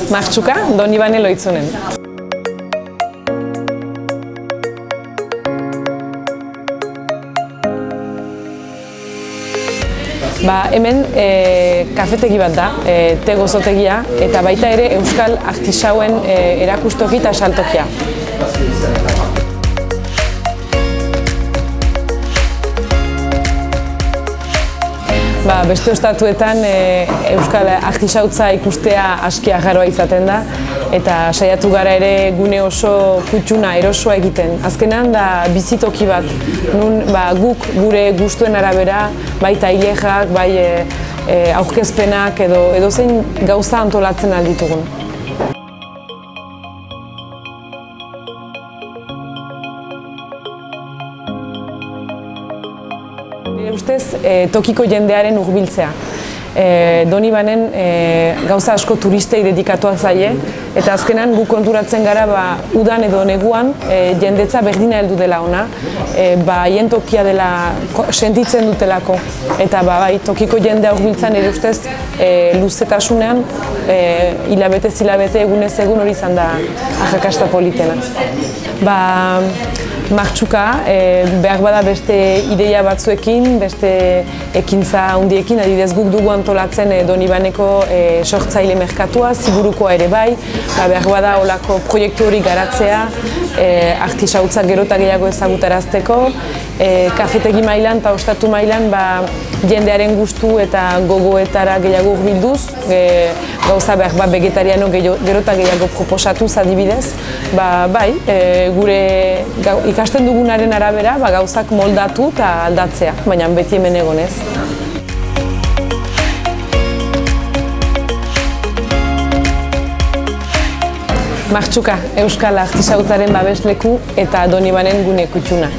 Martxuka, Donibane Loitzunen. Hemen kafetegi bat da, te gozotegia, eta baita ere euskal artisauen erakustoki eta saltokia. Beste estatuetan euskal artisautza ikustea aski agarroa izaten da, eta saiatu gara ere gune oso kutsuna, erosoa egiten. Azkenean da bizitoki bat, nun guk gure gustuen arabera, bai tailerak, bai aurkezpenak edo zein gauza antolatzen alditugun. Nire ustez, tokiko jendearen hurbiltzea. Donibanen gauza asko turistei dedikatuak zaie, eta azkenan gu konturatzen gara udan edo neguan jendetza berdina heldu dela ona, haien tokia dela sentitzen dutelako, eta tokiko jendea hurbiltzan nire ustez luzetasunean hilabetez hilabete egunez egun hori izan da arrakasta politena. Martxuka, behar bada beste ideia batzuekin, beste ekintza handiekin, adibidez guk dugu antolatzen Donibaneko sortzaile merkatua, Ziburukoa ere bai, behar bada olako proiektu hori garatzea, artisautza gero eta gehiago ezagutarazteko, kafetegi mailan eta ostatu mailan jendearen gustu eta gogoetara gehiago hurbilduz, gauza behar vegetariano gero eta gehiago proposatuz adibidez, gure ikasten dugunaren arabera gauzak moldatu eta aldatzea, baina beti hemen egonez. Martxuka, euskal artisautzaren babesleku eta Donibanen gune kutsuna.